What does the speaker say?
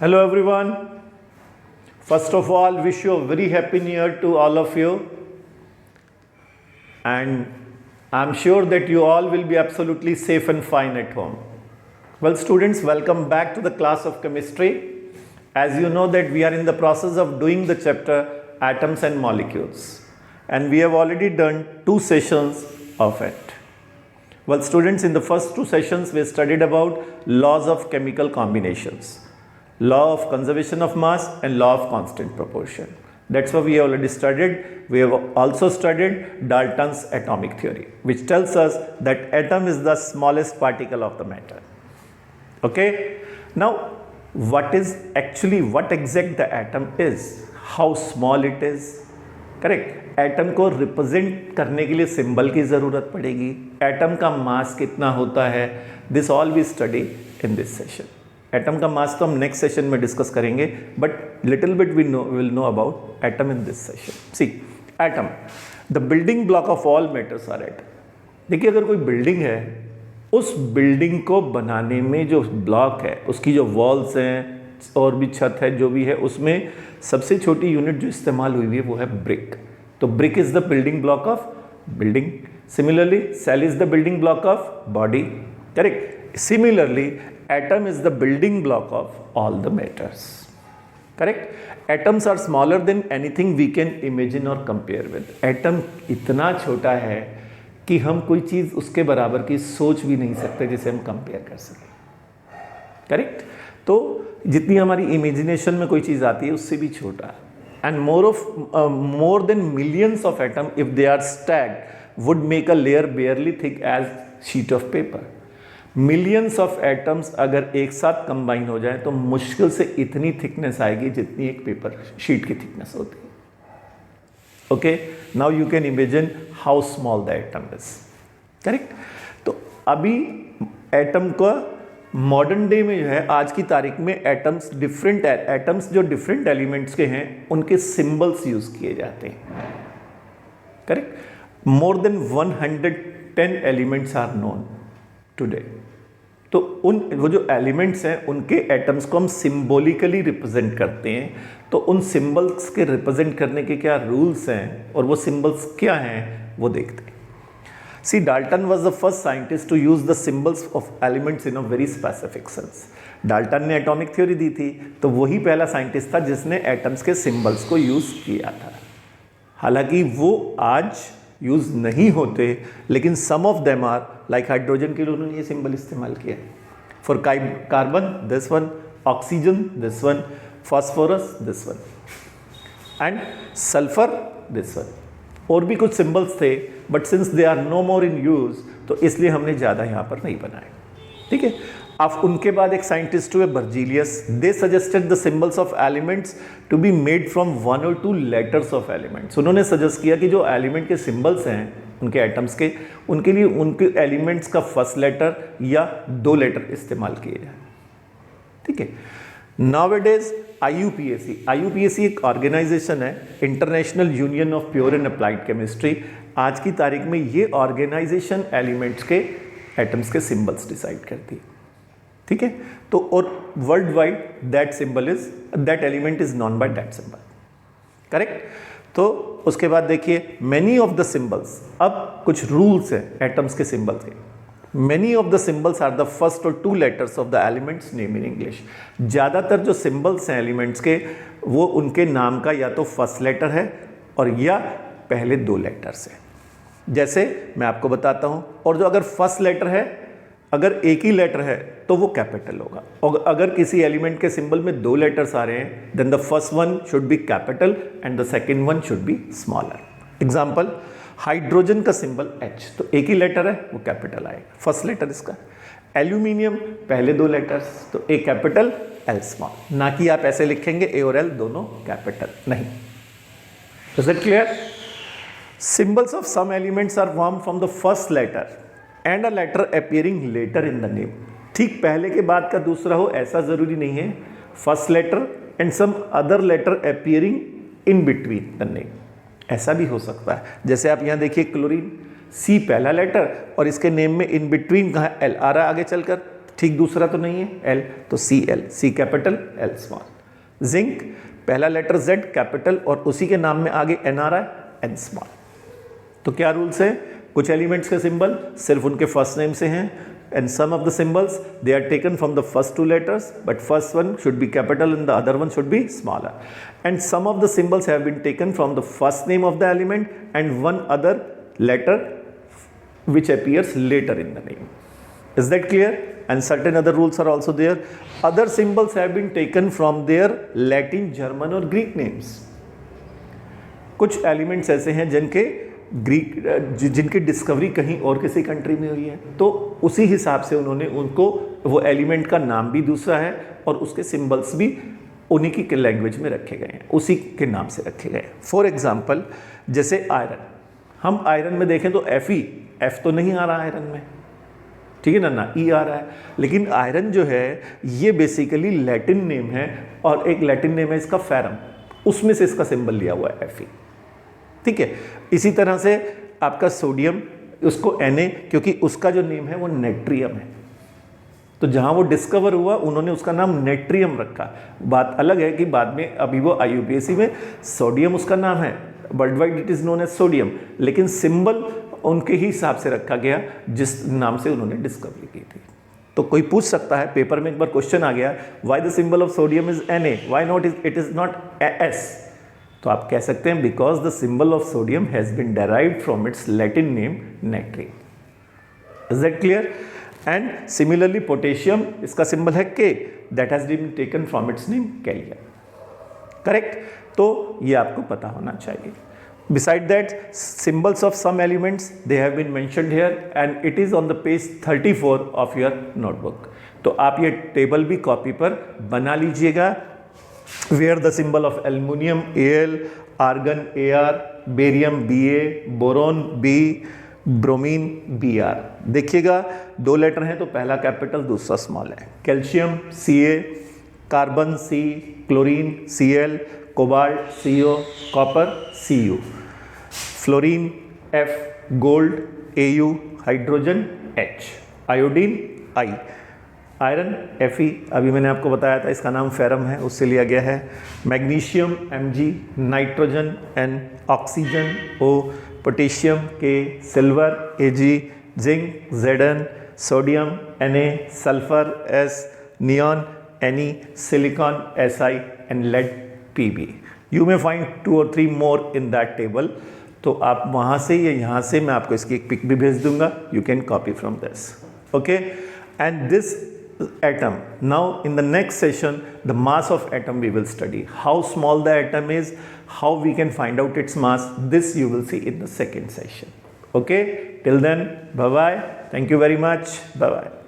Hello everyone. First of all, wish you a very happy new year to all of you. And I'm sure that you all will be absolutely safe and fine at home. Well, students, welcome back to the class of chemistry. As you know that we are in the process of doing the chapter atoms and molecules. And we have already done 2 sessions of it. Well, students, in the first 2 sessions, we studied about laws of chemical combinations. Law of conservation of mass and law of constant proportion. That's what we have already studied. We have also studied Dalton's atomic theory, which tells us that atom is the smallest particle of the matter. Okay? Now, what exact the atom is? How small it is? Correct. Atom को represent करने के लिए symbol की ज़रूरत पड़ेगी. Atom का मास कितना होता है? This all we study in this session. Atom का मास तो हम नेक्स्ट सेशन में डिस्कस करेंगे, but little bit will know about atom in this session. See, atom the building block of all matters are atom. देखिए, अगर कोई building है, उस बिल्डिंग को बनाने में जो ब्लॉक है, उसकी जो वॉल्स हैं और भी छत है, जो भी है, उसमें सबसे छोटी यूनिट जो इस्तेमाल हुई है वो है ब्रिक. तो brick is the building block of building. Similarly cell is the building block of body. Correct. Similarly atom is the building block of all the matters. Correct. Atoms are smaller than anything we can imagine or compare with. Atom इतना छोटा है कि हम कोई चीज़ उसके बराबर की सोच भी नहीं सकते जिसे हम कंपेयर कर सकें. करेक्ट. तो जितनी हमारी इमेजिनेशन में कोई चीज़ आती है उससे भी छोटा. And more than millions of atom if they are stacked would make a layer barely thick as sheet of paper. Millions of atoms अगर एक साथ कंबाइन हो जाए तो मुश्किल से इतनी थिकनेस आएगी जितनी एक पेपर शीट की थिकनेस होती है. Okay, now you can imagine how small the atom is. Correct. तो अभी एटम का मॉडर्न डे में जो है, आज की तारीख में एटम्स जो डिफरेंट एलिमेंट्स के हैं उनके सिंबल्स यूज किए जाते हैं. Correct. More than 110 elements are known today. तो वो जो एलिमेंट्स हैं उनके एटम्स को हम सिंबॉलिकली रिप्रेजेंट करते हैं. तो उन सिंबल्स के रिप्रेजेंट करने के क्या रूल्स हैं और वो सिंबल्स क्या हैं वो देखते हैं. See, Dalton was the first scientist to use the symbols of elements in a very specific sense. Dalton ने एटॉमिक थ्योरी दी थी, तो वही पहला साइंटिस्ट था जिसने एटम्स के सिंबल्स को यूज किया था. हालांकि वो आज यूज नहीं होते, लेकिन some of them are, like hydrogen के लिए उन्होंने ये सिंबल इस्तेमाल किया. For carbon this one, oxygen this one, phosphorus this one, and sulphur this one. और भी कुछ सिंबल्स थे, but since they are no more in use, तो इसलिए हमने ज़्यादा यहाँ पर नहीं बनाए. ठीक है. अब उनके बाद एक साइंटिस्ट हुए Berzelius. They suggested the symbols of elements to be made from 1 or 2 letters of elements. उन्होंने सजेस्ट किया कि जो एलिमेंट के सिंबल्स हैं उनके एटम्स के, उनके लिए उनके एलिमेंट्स का फर्स्ट लेटर या 2 लेटर इस्तेमाल किए जाए. ठीक है. नाउअडेज IUPAC एक ऑर्गेनाइजेशन है, international union of pure and applied chemistry. आज की तारीख में ये ऑर्गेनाइजेशन एलिमेंट्स के एटम्स के सिंबल्स डिसाइड करती है. ठीक है. तो और world wide that element is known by that symbol. Correct. तो उसके बाद देखिए, मेनी ऑफ द सिंबल्स, अब कुछ रूल्स हैं एटम्स के सिंबल्स के. Many of the symbols are the first or 2 letters of the elements name in English. ज़्यादातर जो सिंबल्स हैं एलिमेंट्स के, वो उनके नाम का या तो फर्स्ट लेटर है और या पहले 2 लेटर्स हैं. जैसे मैं आपको बताता हूँ. और जो अगर फर्स्ट लेटर है, अगर एक ही लेटर है तो वो कैपिटल होगा. और अगर किसी एलिमेंट के सिंबल में 2 लेटर्स आ रहे हैं, then the first one should be capital and the second one should be smaller. Example, hydrogen का सिंबल H, तो एक ही लेटर है, वो कैपिटल आएगा, फर्स्ट लेटर इसका. एल्यूमिनियम पहले 2 लेटर्स, तो ए कैपिटल L स्मॉल. ना कि आप ऐसे लिखेंगे ए और L दोनों कैपिटल, नहीं. Is it clear? Symbols of some elements are form from the first letter and a letter appearing letter in the name. ठीक पहले के बाद का दूसरा हो ऐसा जरूरी नहीं है. First letter and some other letter appearing in between the name, ऐसा भी हो सकता है. जैसे आप यहाँ देखिए, क्लोरीन C पहला लेटर और इसके नेम में इन बिटवीन कहाँ L आ रहा है आगे चलकर. ठीक दूसरा तो नहीं है L, तो Cl, C capital L small. Zinc पहला लेटर Z कैपिटल और उसी के नाम में आगे N आ रहा है, N स्मॉल। तो क्या रूल्स है, कुछ एलिमेंट्स के सिंबल सिर्फ उनके फर्स्ट नेम से हैं, and some of the symbols they are taken from the first two letters, but first one should be capital and the other one should be smaller, and some of the symbols have been taken from the first name of the element and one other letter which appears later in the name. Is that clear? And certain other rules are also there. Other symbols have been taken from their Latin, German or Greek names. कुछ elements ऐसे हैं जिनकी discovery कहीं और किसी country में हुई है, तो उसी हिसाब से उन्होंने उनको वो एलिमेंट का नाम भी दूसरा है और उसके सिंबल्स भी उन्हीं की लैंग्वेज में रखे गए हैं, उसी के नाम से रखे गए हैं। फॉर एग्जांपल जैसे आयरन, हम आयरन में देखें तो एफ तो नहीं आ रहा आयरन में, ठीक है ना, ई आ रहा है, लेकिन आयरन जो है ये बेसिकली लैटिन नेम है और एक लैटिन नेम है इसका फेरम, उसमें से इसका सिंबल लिया हुआ है Fe, ठीक है। इसी तरह से आपका सोडियम, उसको Na, क्योंकि उसका जो नेम है वो नेट्रियम है, तो जहां वो डिस्कवर हुआ उन्होंने उसका नाम नेट्रियम रखा। बात अलग है कि बाद में अभी वो IUPAC में सोडियम उसका नाम है, world wide it is known as sodium, लेकिन सिंबल उनके ही हिसाब से रखा गया जिस नाम से उन्होंने डिस्कवरी की थी। तो कोई पूछ सकता है, पेपर में एक बार क्वेश्चन आ गया, why the symbol of sodium is Na, why not it is not S, तो आप कह सकते हैं because the symbol of sodium has been derived from its Latin name natrium. Is that clear? And similarly potassium, इसका symbol है K, that has been taken from its name kalium. Correct? तो ये आपको पता होना चाहिए। Beside that, symbols of some elements they have been mentioned here and it is on the page 34 of your notebook. तो आप ये टेबल भी कॉपी पर बना लीजिएगा, where the symbol of aluminium Al, argon Ar, barium Ba, boron B, bromine Br। देखिएगा दो letter हैं तो पहला कैपिटल दूसरा स्मॉल है। Calcium Ca, carbon C, chlorine Cl, cobalt CO, copper Cu, fluorine F, gold Au, hydrogen H, iodine I, iron Fe, अभी मैंने आपको बताया था इसका नाम फेरम है, उससे लिया गया है। Magnesium Mg, nitrogen N, oxygen O, potassium K, silver Ag, zinc Zn, sodium Na, sulphur S, neon Ne, silicon Si and lead Pb. You may find 2 or 3 more in that table. तो आप वहाँ से या यहाँ से मैं आपको इसकी एक पिक भी भेज दूंगा, you can copy from this. Okay? And this atom, now in the next session, the mass of atom we will study. How small the atom is, how we can find out its mass, this you will see in the second session. Okay? Till then, bye-bye. Thank you very much. Bye-bye.